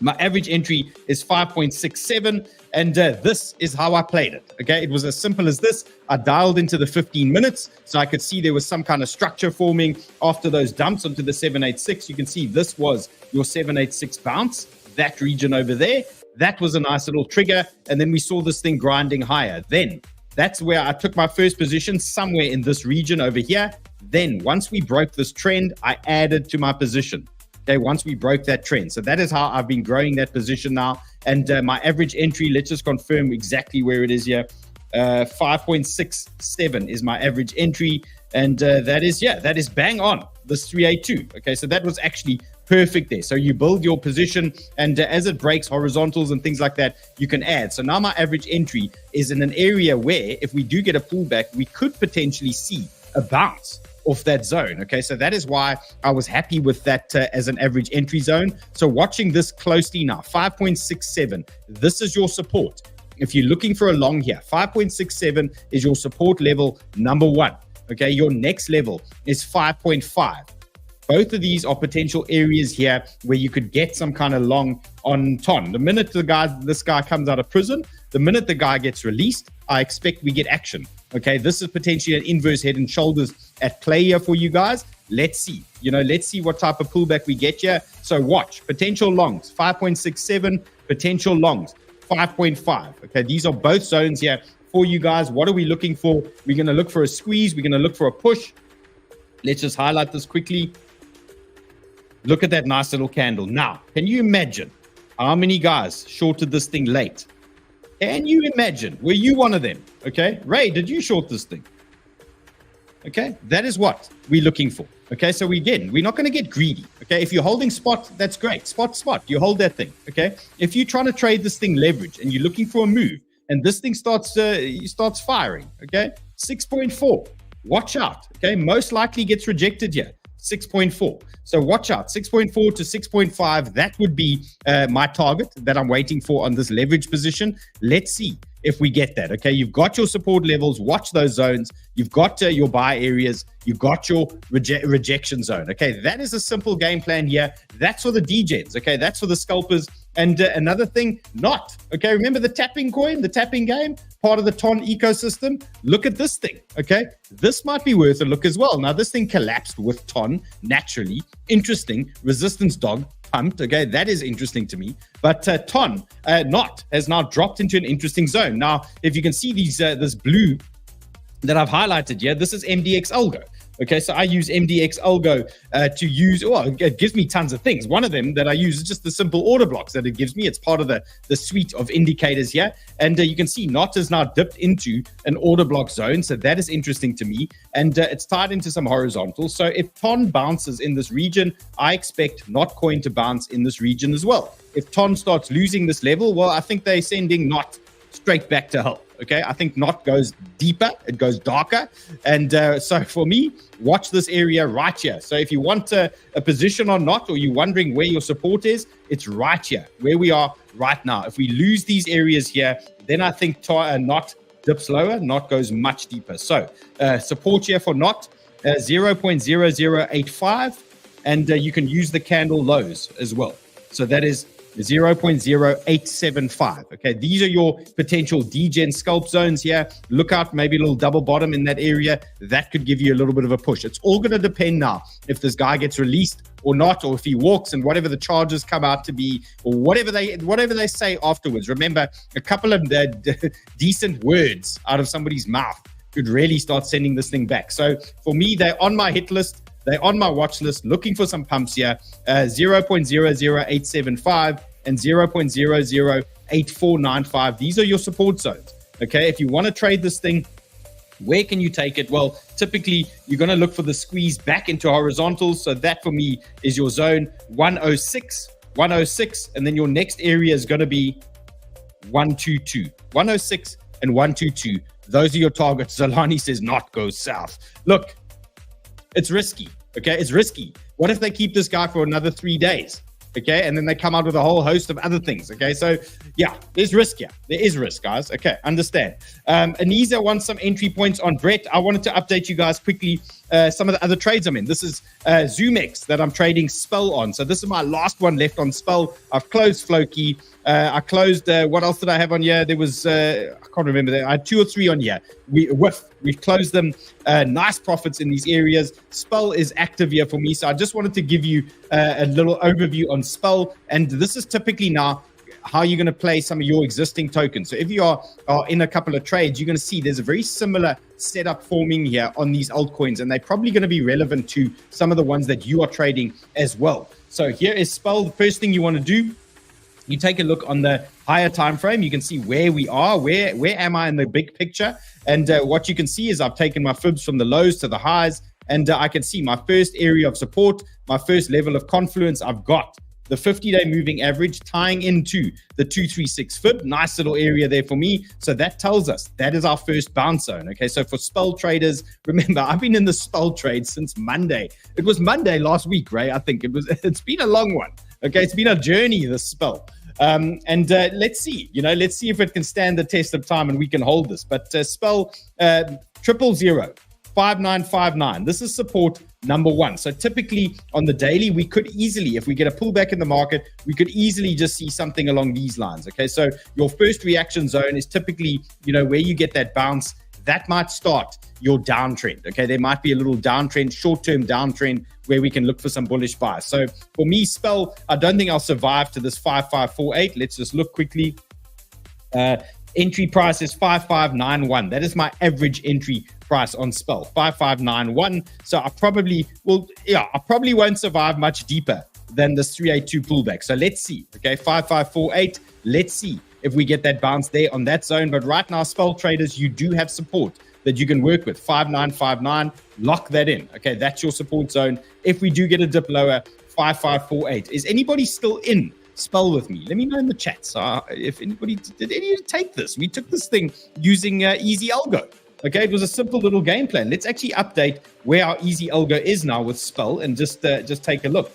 My average entry is 5.67, and this is how I played it. Okay, it was as simple as this. I dialed into the 15 minutes, so I could see there was some kind of structure forming after those dumps onto the 786. You can see this was your 786 bounce, that region over there. That was a nice little trigger, and then we saw this thing grinding higher. Then that's where I took my first position, somewhere in this region over here. Then once we broke this trend, I added to my position. Okay, once we broke that trend. So that is how I've been growing that position now. And my average entry, let's just confirm exactly where it is here. 5.67 is my average entry. And that is bang on this 382. Okay, so that was actually perfect there. So you build your position, and as it breaks horizontals and things like that, you can add. So now my average entry is in an area where if we do get a pullback, we could potentially see a bounce off that zone. Okay, so that is why I was happy with that as an average entry zone. So watching this closely now, 5.67, this is your support. if you're looking for a long here, 5.67 is your support level number 1. Okay, your next level is 5.5. Both of these are potential areas here where you could get some kind of long on TON. The minute this guy comes out of prison, the minute the guy gets released, I expect we get action. Okay, this is potentially an inverse head and shoulders at play here for you guys. Let's see. Let's see what type of pullback we get here. So watch. Potential longs, 5.67. Potential longs, 5.5. Okay, these are both zones here for you guys. What are we looking for? We're going to look for a squeeze. We're going to look for a push. Let's just highlight this quickly. Look at that nice little candle. Now, can you imagine how many guys shorted this thing late? Can you imagine? Were you one of them? Okay. Ray, did you short this thing? Okay. That is what we're looking for. Okay. So we're not going to get greedy. Okay. If you're holding spot, that's great. Spot. You hold that thing. Okay. If you're trying to trade this thing leverage and you're looking for a move and this thing starts firing. Okay. 6.4. Watch out. Okay. Most likely gets rejected here. 6.4. So watch out. 6.4 to 6.5. That would be my target that I'm waiting for on this leverage position. Let's see if we get that. Okay, you've got your support levels. Watch those zones. You've got your buy areas. You've got your rejection zone. Okay, that is a simple game plan here. That's for the DJs. Okay, that's for the scalpers. And another thing, not. Okay, remember the tapping coin, the tapping game, part of the TON ecosystem? Look at this thing. Okay, this might be worth a look as well. Now, this thing collapsed with TON naturally. Interesting. Resistance dog pumped. Okay, that is interesting to me. But TON has now dropped into an interesting zone. Now, if you can see this blue that I've highlighted here, this is MDX Algo. Okay, so I use MDX Algo to use, it gives me tons of things. One of them that I use is just the simple order blocks that it gives me. It's part of the suite of indicators here. And you can see NOT has now dipped into an order block zone. So that is interesting to me. And it's tied into some horizontals. So if TON bounces in this region, I expect No-KYC to bounce in this region as well. If TON starts losing this level, well, I think they're sending NOT straight back to hell. Okay, I think NOT goes deeper, it goes darker. And so for me, watch this area right here. So if you want a position on NOT, or you're wondering where your support is, it's right here, where we are right now. If we lose these areas here, then I think NOT dips lower, NOT goes much deeper. So support here for NOT, 0.0085, and you can use the candle lows as well. So that is 0.0875. Okay, these are your potential degen scalp zones here. Look out, maybe a little double bottom in that area. That could give you a little bit of a push. It's all going to depend now if this guy gets released or not, or if he walks and whatever the charges come out to be, or whatever they say afterwards. Remember, a couple of decent words out of somebody's mouth could really start sending this thing back. So for me, they're on my hit list. They're on my watch list, looking for some pumps here. 0.00875 and 0.008495. These are your support zones. Okay, if you want to trade this thing, where can you take it? Well, typically, you're going to look for the squeeze back into horizontals. So that for me is your zone 106, and then your next area is going to be 122. 106 and 122. Those are your targets. Zolani says not go south. Look, it's risky. Okay, it's risky. What if they keep this guy for another 3 days? Okay, and then they come out with a whole host of other things. Okay, so yeah, there's risk here. There is risk, guys. Okay, understand. Anisa wants some entry points on Brett. I wanted to update you guys quickly some of the other trades I'm in. This is ZoomX that I'm trading SPEL on. So this is my last one left on SPEL. I've closed Floki. I closed, what else did I have on here? There was, I can't remember. I had 2 or 3 on here. We've closed them. Nice profits in these areas. SPEL is active here for me. So I just wanted to give you a little overview on SPEL. And this is typically now how you're going to play some of your existing tokens. So if you are in a couple of trades, you're going to see there's a very similar setup forming here on these altcoins. And they're probably going to be relevant to some of the ones that you are trading as well. So here is SPEL. The first thing you want to do, you take a look on the higher time frame. You can see where we are, where am I in the big picture. And what you can see is I've taken my fibs from the lows to the highs, and I can see my first area of support, my first level of confluence. I've got the 50-day moving average tying into the 236 fib. Nice little area there for me. So that tells us that is our first bounce zone. Okay, so for SPEL traders, remember, I've been in the SPEL trade since Monday. It was Monday last week, right? I think it's been a long one. Okay, it's been a journey, this SPEL. Let's see, let's see if it can stand the test of time and we can hold this. But spell 0005959. This is support number 1. So typically on the daily, we could easily, if we get a pullback in the market, we could easily just see something along these lines. Okay, so your first reaction zone is typically, where you get that bounce. That might start your downtrend. Okay, there might be a little downtrend, short-term downtrend, where we can look for some bullish buys. So for me, spell, I don't think I'll survive to this 5548. Let's just look quickly. Entry price is 5591. That is my average entry price on spell, 5591. So I probably won't survive much deeper than this 382 pullback. So let's see. Okay, 5548. Let's see if we get that bounce there on that zone. But right now, spell traders, you do have support that you can work with. 5959, lock that in. Okay, that's your support zone. If we do get a dip lower, 5548. Is anybody still in spell with me? Let me know in the chat. So if anybody, did any of you take this? We took this thing using Easy Algo. Okay, it was a simple little game plan. Let's actually update where our Easy Algo is now with spell and just take a look.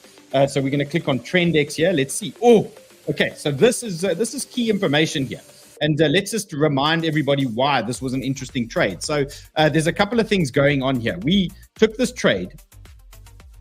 So we're going to click on Trendex here. Let's see. Oh, okay. So this is key information here. And let's just remind everybody why this was an interesting trade. So there's a couple of things going on here. We took this trade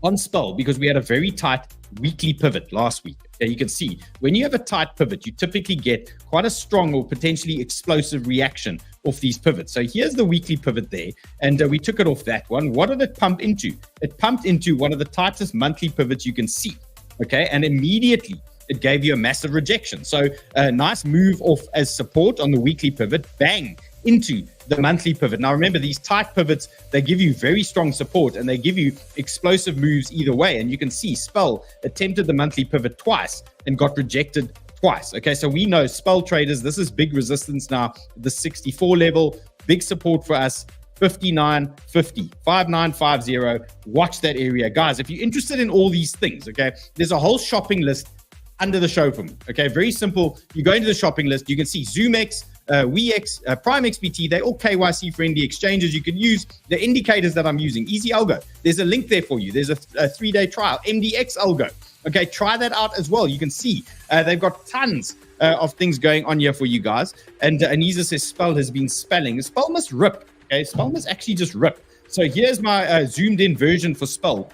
on spell because we had a very tight weekly pivot last week. Okay, you can see when you have a tight pivot, you typically get quite a strong or potentially explosive reaction off these pivots. So here's the weekly pivot there, and we took it off that one. What did it pump into? It pumped into one of the tightest monthly pivots you can see. Okay, and immediately it gave you a massive rejection. So a nice move off as support on the weekly pivot, bang, into the monthly pivot. Now remember, these tight pivots, they give you very strong support and they give you explosive moves either way. And you can see spell attempted the monthly pivot twice and got rejected twice. Okay, so we know spell traders, this is big resistance now, the 64 level, big support for us, 5950, 5950. Watch that area. Guys, if you're interested in all these things, okay, there's a whole shopping list under the show for me. Okay, very simple. You go into the shopping list, you can see ZoomX, WeX, Prime XBT, they're all KYC friendly exchanges. You can use the indicators that I'm using. Easy Algo, there's a link there for you. There's a 3-day trial. MDX Algo, okay, try that out as well. You can see they've got tons of things going on here for you guys. And Anisa says spell has been spelling. Spell must rip. Okay, spell must actually just rip. So here's my zoomed in version for spell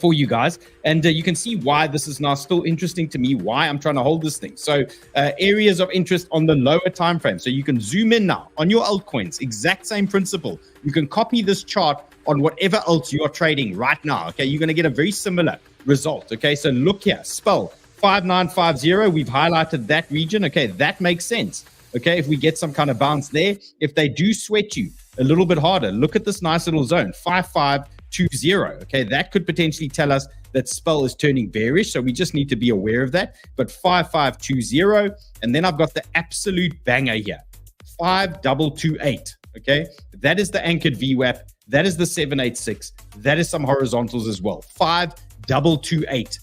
for you guys, and you can see why this is now still interesting to me, why I'm trying to hold this thing. So areas of interest on the lower time frame. So you can zoom in now on your altcoins, exact same principle. You can copy this chart on whatever else you are trading right now. Okay, you're going to get a very similar result. Okay, so look here, spell 5950, we've highlighted that region. Okay, that makes sense. Okay, if we get some kind of bounce there, if they do sweat you a little bit harder, look at this nice little zone, 5520. Okay, that could potentially tell us that spell is turning bearish, so we just need to be aware of that. But 5520, and then I've got the absolute banger here, 5228. Okay, that is the anchored VWAP, that is the 786, that is some horizontals as well. 5228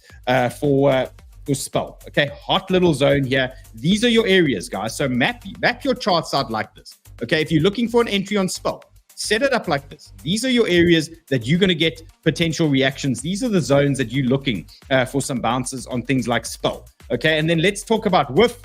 for spell. Okay, hot little zone here. These are your areas, guys. So map your charts out like this. Okay, if you're looking for an entry on spell, set it up like this. These are your areas that you're going to get potential reactions. These are the zones that you're looking for some bounces on things like spell. Okay, and then let's talk about WIF.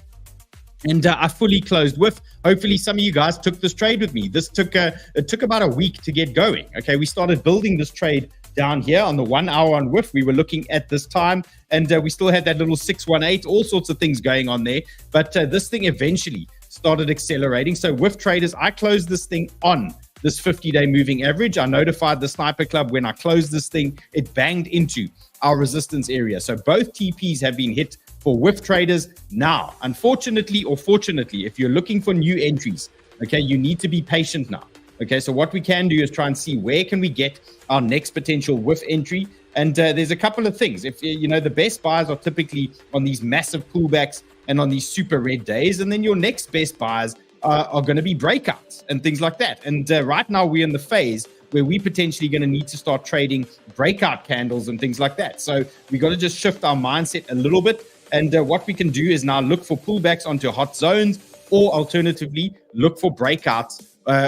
And I fully closed WIF. Hopefully some of you guys took this trade with me. This took it took about a week to get going. Okay, we started building this trade down here on the 1 hour on WIF. We were looking at this time, and we still had that little 618, all sorts of things going on there. But this thing eventually started accelerating. So WIF traders, I closed this thing on this 50-day moving average. I notified the Sniper Club when I closed this thing, it banged into our resistance area. So both TPs have been hit for WIF traders. Now, unfortunately or fortunately, if you're looking for new entries, okay, you need to be patient now. Okay, so what we can do is try and see where can we get our next potential WIF entry. And there's a couple of things. If the best buys are typically on these massive pullbacks and on these super red days, and then your next best buys are going to be breakouts and things like that. And right now we're in the phase where we potentially going to need to start trading breakout candles and things like that. So we got to just shift our mindset a little bit. And what we can do is now look for pullbacks onto hot zones, or alternatively look for breakouts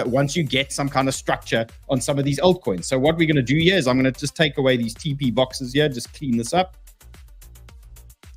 once you get some kind of structure on some of these altcoins. So what we're going to do here is I'm going to just take away these TP boxes here, just clean this up.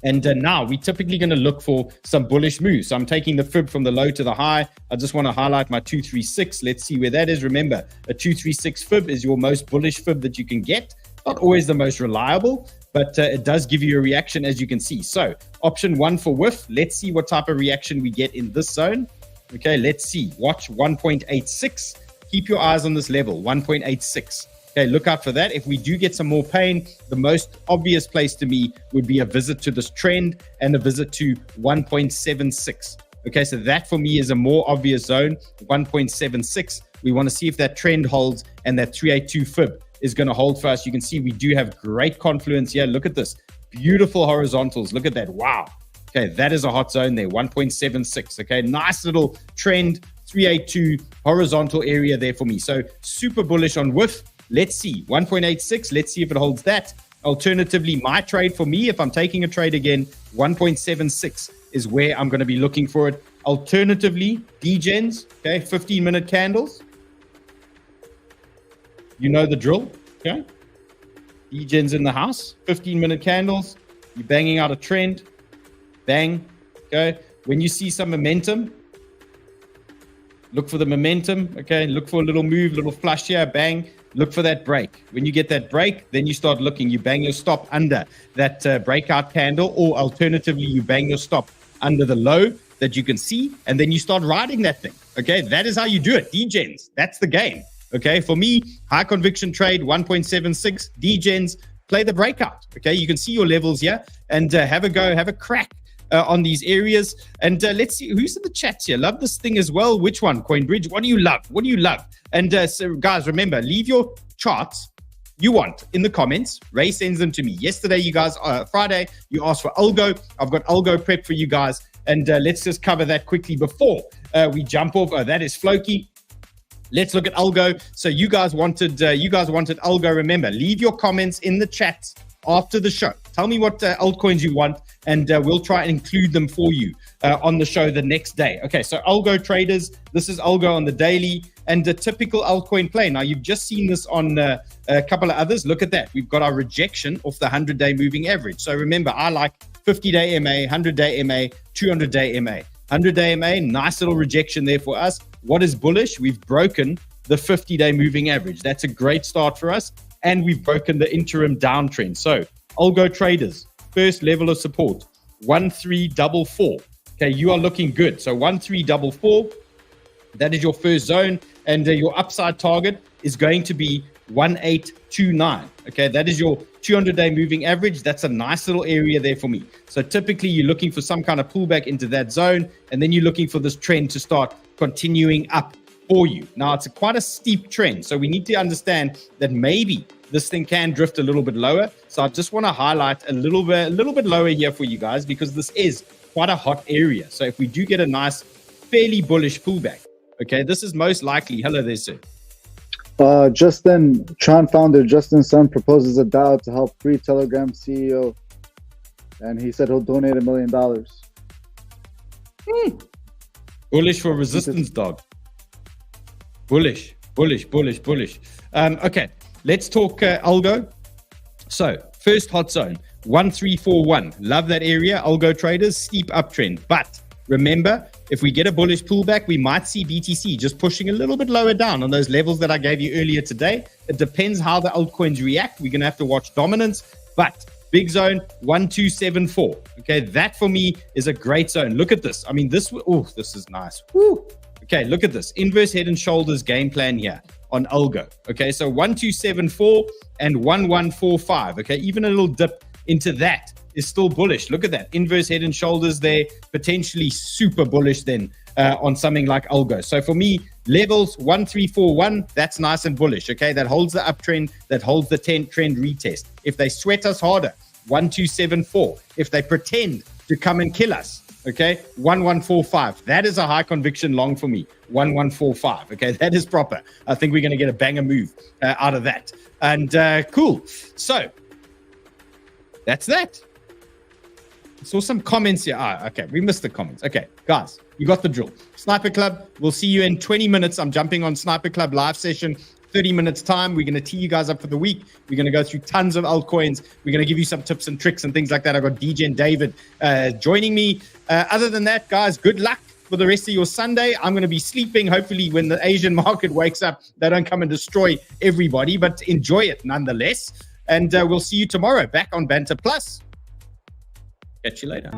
And now we're typically going to look for some bullish moves. So I'm taking the fib from the low to the high. I just want to highlight my 236. Let's see where that is. Remember, a 236 fib is your most bullish fib that you can get. Not always the most reliable, but it does give you a reaction, as you can see. So option 1 for whiff. Let's see what type of reaction we get in this zone. Okay, let's see. Watch 1.86. Keep your eyes on this level, 1.86. Okay, look out for that. If we do get some more pain, the most obvious place to me would be a visit to this trend and a visit to 1.76. Okay, so that for me is a more obvious zone, 1.76. We want to see if that trend holds and that 382 fib is going to hold for us. You can see we do have great confluence here. Look at this. Beautiful horizontals. Look at that. Wow. Okay, that is a hot zone there, 1.76. Okay, nice little trend, 382 horizontal area there for me. So super bullish on whiff. Let's see, 1.86. Let's see if it holds that. Alternatively, my trade for me, if I'm taking a trade again, 1.76 is where I'm going to be looking for it. Alternatively, DGens, okay, 15-minute candles. You know the drill, okay? DGens in the house, 15-minute candles. You're banging out a trend. Bang, okay? When you see some momentum, look for the momentum, okay? Look for a little move, little flush here, bang. Look for that break. When you get that break, then you start looking. You bang your stop under that breakout candle, or alternatively, you bang your stop under the low that you can see, and then you start riding that thing, okay? That is how you do it, DGens. That's the game, okay? For me, high conviction trade, 1.76, DGens, play the breakout, okay? You can see your levels here, and have a go, have a crack on these areas. And let's see who's in the chat here. Love this thing as well. Which one? CoinBridge. What do you love? What do you love? And so guys, remember, leave your charts you want in the comments. Ray sends them to me. Yesterday, you guys, Friday, you asked for algo. I've got algo prep for you guys. And let's just cover that quickly before we jump off. That is Floki. Let's look at algo. So you guys wanted algo. Remember, leave your comments in the chat after the show. Tell me what altcoins you want, and we'll try and include them for you on the show the next day. Okay, so algo traders, this is algo on the daily and a typical altcoin play. Now, you've just seen this on a couple of others. Look at that. We've got our rejection off the 100-day moving average. So remember, I like 50-day MA, 100-day MA, 200-day MA. 100-day MA, nice little rejection there for us. What is bullish? We've broken the 50-day moving average. That's a great start for us. And we've broken the interim downtrend. So algo traders, first level of support, 1344. Okay, you are looking good. So 1344, that is your first zone. And your upside target is going to be 1829. Okay, that is your 200-day moving average. That's a nice little area there for me. So typically you're looking for some kind of pullback into that zone, and then you're looking for this trend to start continuing up for you. Now, it's quite a steep trend, so we need to understand that maybe this thing can drift a little bit lower. So I just want to highlight a little bit lower here for you guys, because this is quite a hot area. So if we do get a nice, fairly bullish pullback, okay, this is most likely. Hello there, sir. Justin, Tron founder Justin Sun proposes a DAO to help free Telegram CEO, and he said he'll donate $1 million. Bullish for resistance, dog. Bullish. Okay, let's talk algo. So first hot zone, 1341. Love that area, algo traders, steep uptrend. But remember, if we get a bullish pullback, we might see BTC just pushing a little bit lower down on those levels that I gave you earlier today. It depends how the altcoins react. We're going to have to watch dominance, but big zone, 1274. Okay, that for me is a great zone. Look at this. I mean, this is nice. Woo. Okay, look at this. Inverse head and shoulders game plan here on algo. Okay, so 1274 and 1145. Okay, even a little dip into that is still bullish. Look at that. Inverse head and shoulders there, potentially super bullish then on something like algo. So for me, levels 1341, that's nice and bullish. Okay, that holds the uptrend, that holds the trend retest. If they sweat us harder, 1274. If they pretend to come and kill us, okay, 1145. That is a high conviction long for me. 1145. Okay, that is proper. I think we're going to get a banger move out of that. And cool. So that's that. I saw some comments here. Okay, we missed the comments. Okay, guys, you got the drill. Sniper Club, we'll see you in 20 minutes. I'm jumping on Sniper Club live session 30 minutes time. We're going to tee you guys up for the week. We're going to go through tons of altcoins. We're going to give you some tips and tricks and things like that. I've got DJ and David joining me. Other than that, guys, good luck for the rest of your Sunday. I'm going to be sleeping. Hopefully when the Asian market wakes up, they don't come and destroy everybody, but enjoy it nonetheless. And we'll see you tomorrow back on Banter Plus. Catch you later.